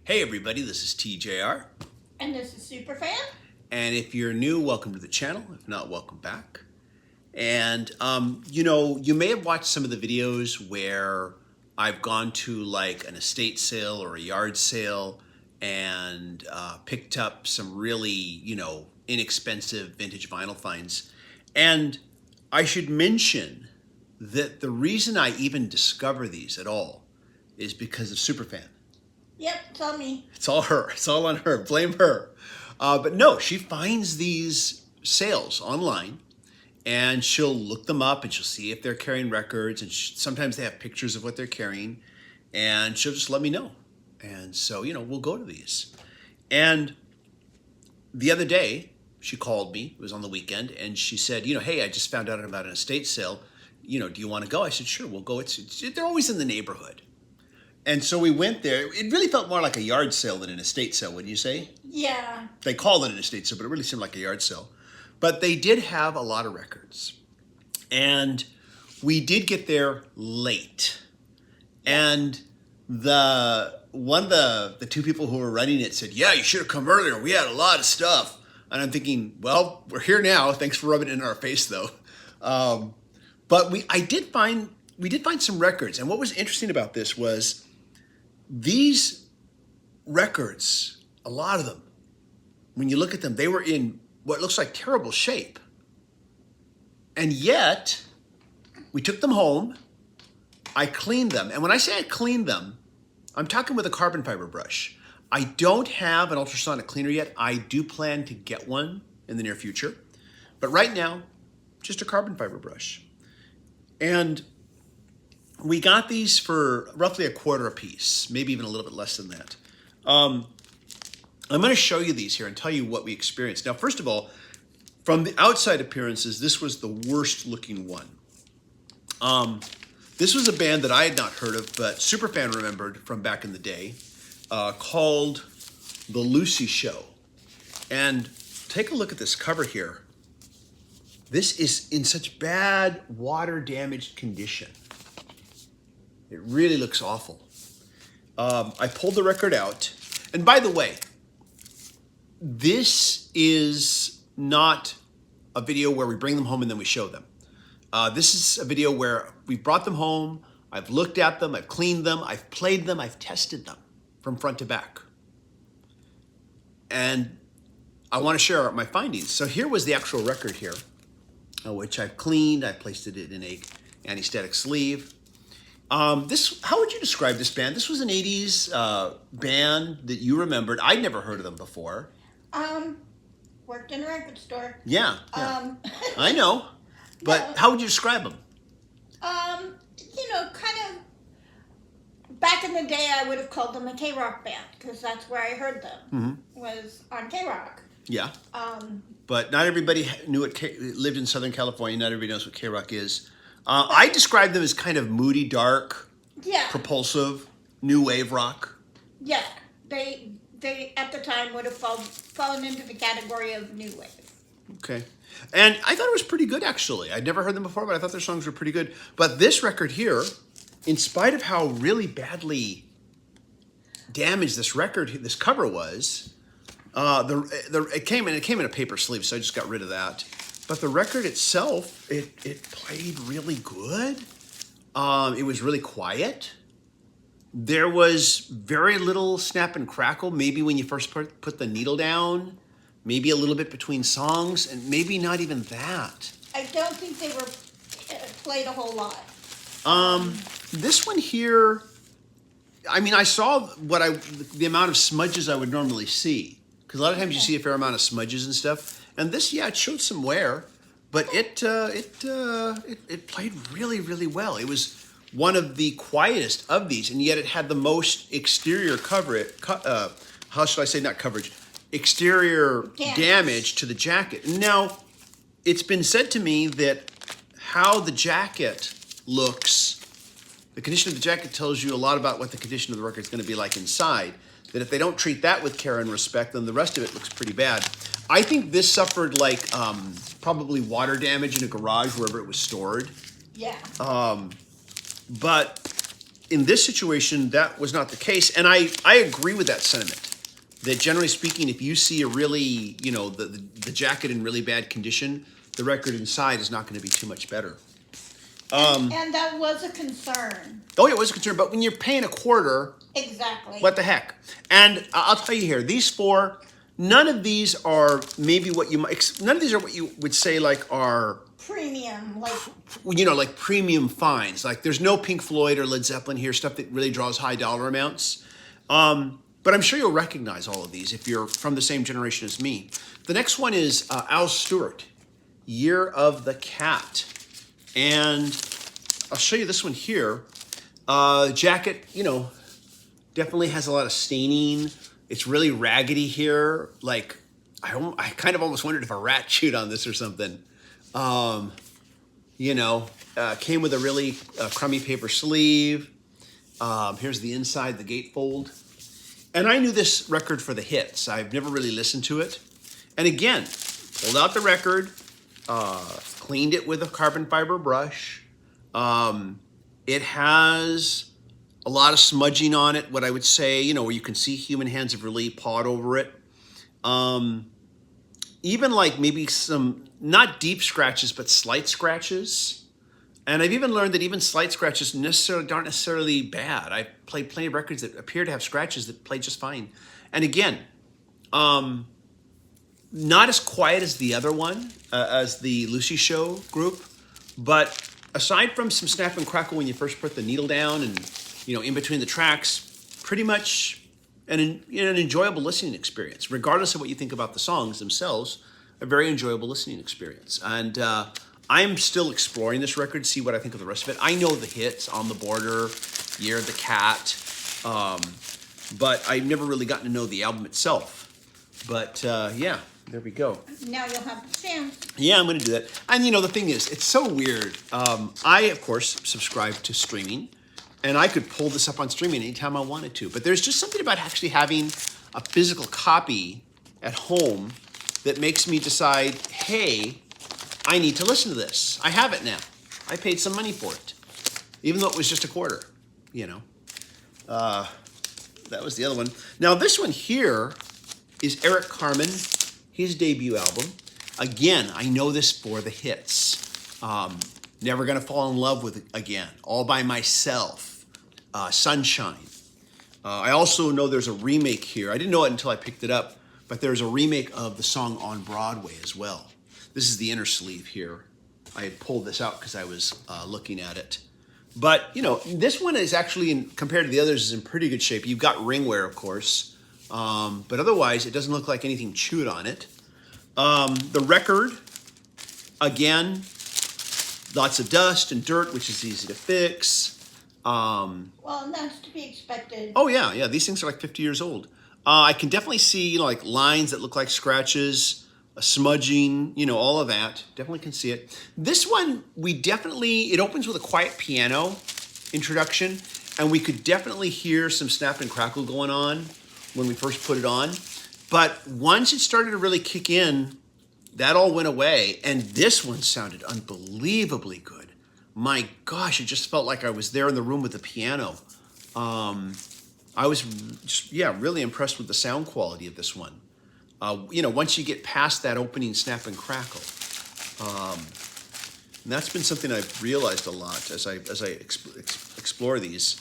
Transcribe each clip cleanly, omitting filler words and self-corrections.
Hey everybody, this is TJR. And this is Superfan. And if you're new, welcome to the channel. If not, welcome back. And, you may have watched some of the videos where I've gone to like an estate sale or a yard sale and picked up some really, inexpensive vintage vinyl finds. And I should mention that the reason I even discover these at all is because of Superfan. Yep, it's all me. It's all her. It's all on her. Blame her. But no, she finds these sales online and she'll look them up and she'll see if they're carrying records. And sometimes they have pictures of what they're carrying and she'll just let me know. And so, we'll go to these. And the other day, she called me. It was on the weekend. And she said, hey, I just found out about an estate sale. Do you want to go? I said, sure, we'll go. They're always in the neighborhood. And so we went there. It really felt more like a yard sale than an estate sale, wouldn't you say? Yeah. They called it an estate sale, but it really seemed like a yard sale. But they did have a lot of records. And we did get there late. And the two people who were running it said, yeah, you should have come earlier. We had a lot of stuff. And I'm thinking, well, we're here now. Thanks for rubbing it in our face, though. But we did find some records. And what was interesting about this was these records, a lot of them, when you look at them, they were in what looks like terrible shape. And yet, we took them home, I cleaned them. And when I say I cleaned them, I'm talking with a carbon fiber brush. I don't have an ultrasonic cleaner yet. I do plan to get one in the near future. But right now, just a carbon fiber brush. And we got these for roughly $0.25 a piece, maybe even a little bit less than that. I'm going to show you these here and tell you what we experienced. Now, first of all, from the outside appearances, this was the worst looking one. This was a band that I had not heard of, but Superfan remembered from back in the day, called The Lucy Show. And take a look at this cover here. This is in such bad water damaged condition. It really looks awful. I pulled the record out. And by the way, this is not a video where we bring them home and then we show them. This is a video where we brought them home, I've looked at them, I've cleaned them, I've played them, I've tested them from front to back. And I want to share my findings. So here was the actual record here, which I've cleaned. I placed it in a anti-static sleeve. How would you describe this band? This was an 80s band that you remembered. I'd never heard of them before. Worked in a record store. Yeah. I know. But how would you describe them? Kind of, back in the day, I would have called them a K-Rock band, because that's where I heard them, was on K-Rock. Yeah. But not everybody knew lived in Southern California. Not everybody knows what K-Rock is. I describe them as kind of moody, dark, propulsive, new wave rock. Yeah, they at the time would have fallen into the category of new wave. Okay. And I thought it was pretty good, actually. I'd never heard them before, but I thought their songs were pretty good. But this record here, in spite of how really badly damaged this cover was, it came in a paper sleeve, so I just got rid of that. But the record itself, it played really good. It was really quiet. There was very little snap and crackle, maybe when you first put the needle down, maybe a little bit between songs, and maybe not even that. I don't think they were played a whole lot. This one here, I mean, I saw the amount of smudges I would normally see. Because a lot of times you see a fair amount of smudges and stuff. And this, it showed some wear, but it played really, really well. It was one of the quietest of these, and yet it had the most exterior coverage. How should I say, not coverage? Exterior damage to the jacket. Now, it's been said to me that how the jacket looks, the condition of the jacket tells you a lot about what the condition of the record is going to be like inside. That if they don't treat that with care and respect, then the rest of it looks pretty bad. I think this suffered like probably water damage in a garage wherever it was stored. Yeah. But in this situation, that was not the case. And I agree with that sentiment. That generally speaking, if you see a really, the jacket in really bad condition, the record inside is not going to be too much better. And that was a concern. Oh, yeah, it was a concern. But when you're paying $0.25, Exactly. what the heck? And I'll tell you here, these four, none of these are maybe what you might, none of these are what you would say like are, Premium, like like premium finds. Like there's no Pink Floyd or Led Zeppelin here, stuff that really draws high dollar amounts. But I'm sure you'll recognize all of these if you're from the same generation as me. The next one is Al Stewart, Year of the Cat. And I'll show you this one here. Jacket, definitely has a lot of staining. It's really raggedy here. Like, I kind of almost wondered if a rat chewed on this or something. Came with a really crummy paper sleeve. Here's the inside, the gatefold. And I knew this record for the hits. I've never really listened to it. And again, pulled out the record, cleaned it with a carbon fiber brush. It has a lot of smudging on it, what I would say, where you can see human hands have really pawed over it. Even like maybe some, not deep scratches, but slight scratches. And I've even learned that even slight scratches aren't necessarily bad. I played plenty of records that appear to have scratches that play just fine. And again, not as quiet as the other one, as the Lucy Show group, but aside from some snap and crackle when you first put the needle down and, in between the tracks, pretty much an enjoyable listening experience. Regardless of what you think about the songs themselves, a very enjoyable listening experience. And I'm still exploring this record to see what I think of the rest of it. I know the hits, On the Border, Year of the Cat, but I've never really gotten to know the album itself. But yeah, there we go. now you'll have the chance. Yeah, I'm going to do that. And the thing is, it's so weird. I, of course, subscribe to streaming, and I could pull this up on streaming anytime I wanted to. But there's just something about actually having a physical copy at home that makes me decide, hey, I need to listen to this. I have it now. I paid some money for it, even though it was just $0.25. That was the other one. Now, this one here is Eric Carmen, his debut album. Again, I know this for the hits. Never Gonna Fall in Love with Again, All by Myself, Sunshine. I also know there's a remake here. I didn't know it until I picked it up, but there's a remake of the song On Broadway as well. This is the inner sleeve here. I had pulled this out because I was looking at it. But, this one is actually, compared to the others, is in pretty good shape. You've got ringwear, of course. But otherwise, it doesn't look like anything chewed on it. The record, again, lots of dust and dirt, which is easy to fix. Well, and that's to be expected. Oh, yeah. These things are like 50 years old. I can definitely see like lines that look like scratches, smudging, all of that. Definitely can see it. This one, it opens with a quiet piano introduction, and we could definitely hear some snap and crackle going on when we first put it on. But once it started to really kick in, that all went away, and this one sounded unbelievably good. My gosh, it just felt like I was there in the room with the piano. I was just, really impressed with the sound quality of this one. Once you get past that opening snap and crackle. And that's been something I've realized a lot as I explore these.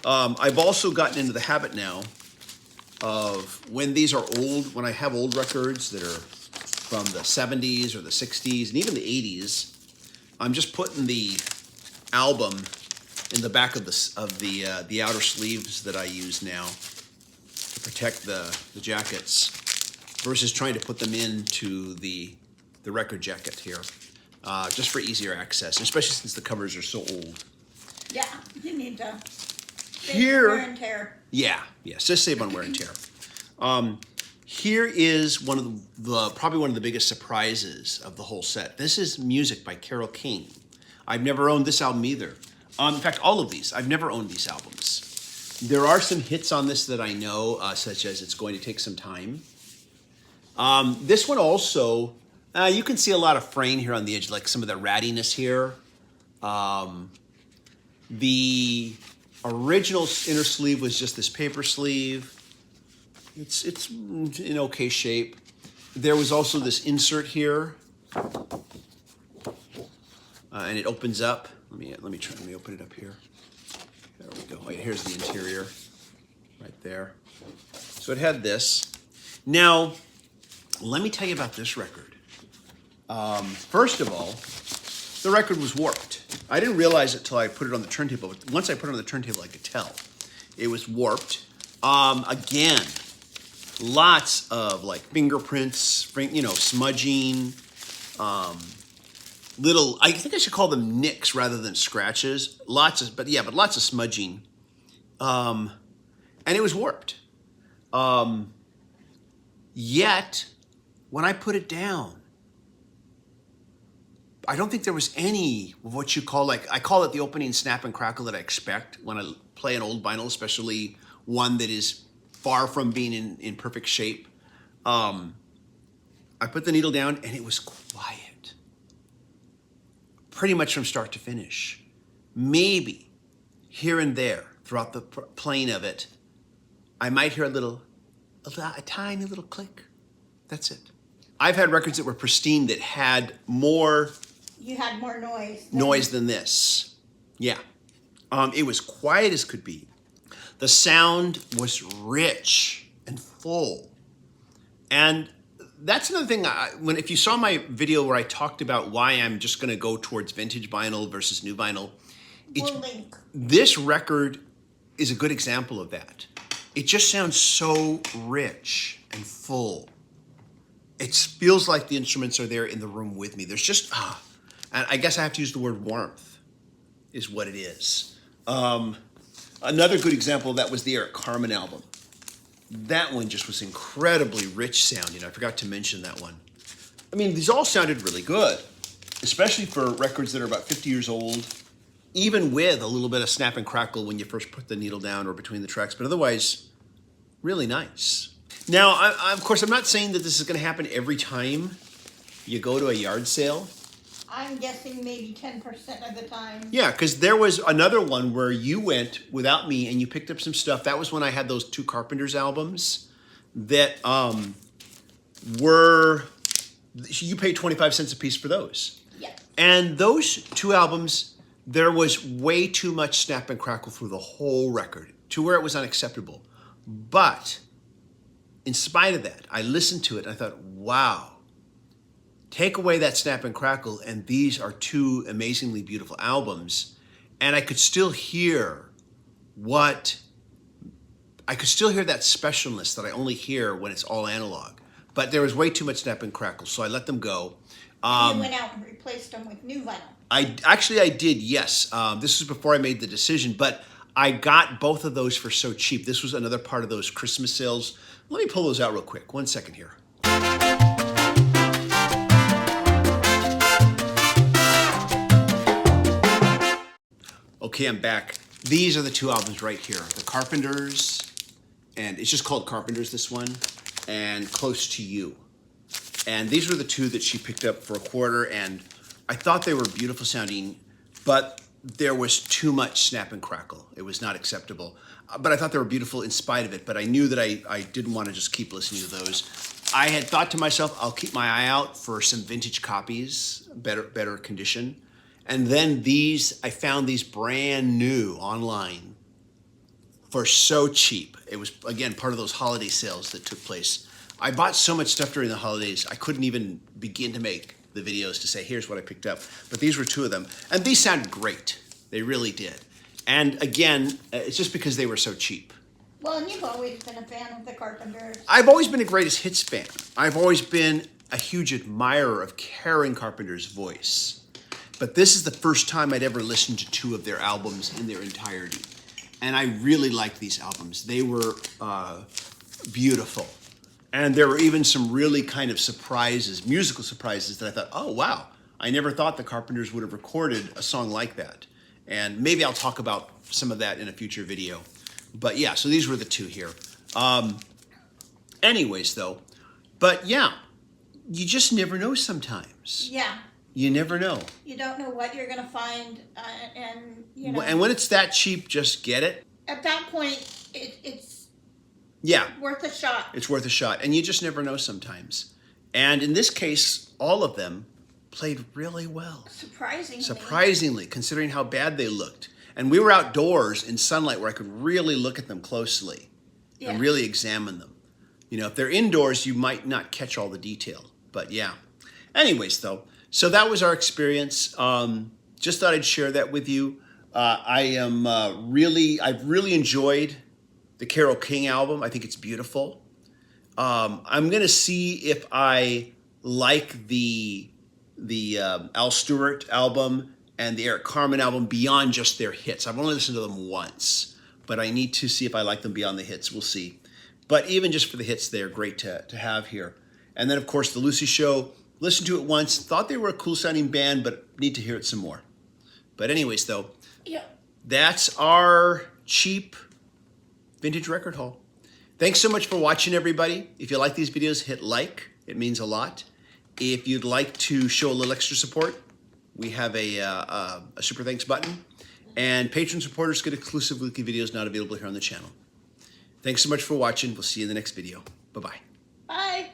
I've also gotten into the habit now of when these are old, when I have old records that are from the 70s or the 60s and even the 80s, I'm just putting the album in the back of the outer sleeves that I use now to protect the jackets, versus trying to put them into the record jacket here, just for easier access, especially since the covers are so old. Yeah, you need to Here, wear and tear. Yes, just save on wear and tear. Here is probably one of the biggest surprises of the whole set. This is music by Carole King. I've never owned this album either. In fact, all of these, I've never owned these albums. There are some hits on this that I know, such as It's Going to Take Some Time. This one also, you can see a lot of fraying here on the edge, like some of the rattiness here. The original inner sleeve was just this paper sleeve. It's in okay shape. There was also this insert here, and it opens up. Let me open it up here. There we go. Oh, yeah, here's the interior, right there. So it had this. Now, let me tell you about this record. First of all, the record was warped. I didn't realize it till I put it on the turntable. But once I put it on the turntable, I could tell it was warped. Again, lots of like fingerprints, smudging, little. I think I should call them nicks rather than scratches. Lots of smudging, and it was warped. Yet, when I put it down, I don't think there was any of what you call, I call it the opening snap and crackle that I expect when I play an old vinyl, especially one that is far from being in perfect shape. I put the needle down and it was quiet. Pretty much from start to finish. Maybe here and there throughout the playing of it, I might hear a tiny little click. That's it. I've had records that were pristine that had more... You had more noise. Noise than this. Yeah. It was quiet as could be. The sound was rich and full. And that's another thing, if you saw my video where I talked about why I'm just going to go towards vintage vinyl versus new vinyl, We'll link. This record is a good example of that. It just sounds so rich and full. It feels like the instruments are there in the room with me. There's just, and I guess I have to use the word warmth is what it is. Another good example of that was the Eric Carmen album. That one just was incredibly rich sounding. I forgot to mention that one. I mean, these all sounded really good, especially for records that are about 50 years old, even with a little bit of snap and crackle when you first put the needle down or between the tracks, but otherwise, really nice. Now, of course, I'm not saying that this is going to happen every time you go to a yard sale. I'm guessing maybe 10% of the time. Yeah, because there was another one where you went without me and you picked up some stuff. That was when I had those two Carpenters albums that you paid 25 cents a piece for those. Yeah. And those two albums, there was way too much snap and crackle through the whole record to where it was unacceptable. But in spite of that, I listened to it and I thought, wow, take away that snap and crackle and these are two amazingly beautiful albums. And I could still hear that specialness that I only hear when it's all analog. But there was way too much snap and crackle, so I let them go. You went out and replaced them with new vinyl. I did, yes. This was before I made the decision, but I got both of those for so cheap. This was another part of those Christmas sales. Let me pull those out real quick. 1 second here. Okay, I'm back. These are the two albums right here. The Carpenters, and it's just called Carpenters, this one, and Close to You. And these were the two that she picked up for $25, and I thought they were beautiful sounding, but there was too much snap and crackle. It was not acceptable. But I thought they were beautiful in spite of it, but I knew that I didn't want to just keep listening to those. I had thought to myself, I'll keep my eye out for some vintage copies, better condition. And then I found these brand new online for so cheap. It was, again, part of those holiday sales that took place. I bought so much stuff during the holidays, I couldn't even begin to make the videos to say, here's what I picked up. But these were two of them. And these sounded great. They really did. And again, it's just because they were so cheap. Well, and you've always been a fan of the Carpenters. I've always been a greatest hits fan. I've always been a huge admirer of Karen Carpenter's voice. But this is the first time I'd ever listened to two of their albums in their entirety. And I really liked these albums. They were beautiful. And there were even some really kind of surprises, musical surprises that I thought, oh, wow. I never thought the Carpenters would have recorded a song like that. And maybe I'll talk about some of that in a future video. But yeah, so these were the two here. Anyways, though, but yeah, you just never know sometimes. Yeah. You never know. You don't know what you're going to find, and you know. And when it's that cheap, just get it. At that point, it's worth a shot. It's worth a shot, and you just never know sometimes. And in this case, all of them played really well. Surprisingly, considering how bad they looked. And we were outdoors in sunlight where I could really look at them closely and really examine them. You know, if they're indoors, you might not catch all the detail. But yeah. Anyways, though, so that was our experience. Just thought I'd share that with you. I've really enjoyed the Carole King album. I think it's beautiful. I'm gonna see if I like the Al Stewart album and the Eric Carmen album beyond just their hits. I've only listened to them once, but I need to see if I like them beyond the hits. We'll see. But even just for the hits, they're great to have here. And then, of course, the Lucy Show. Listened to it once, thought they were a cool sounding band, but need to hear it some more. But anyways, though, that's our cheap vintage record haul. Thanks so much for watching, everybody. If you like these videos, hit like. It means a lot. If you'd like to show a little extra support, we have a super thanks button. And patron supporters get exclusive weekly videos not available here on the channel. Thanks so much for watching. We'll see you in the next video. Bye-bye. Bye.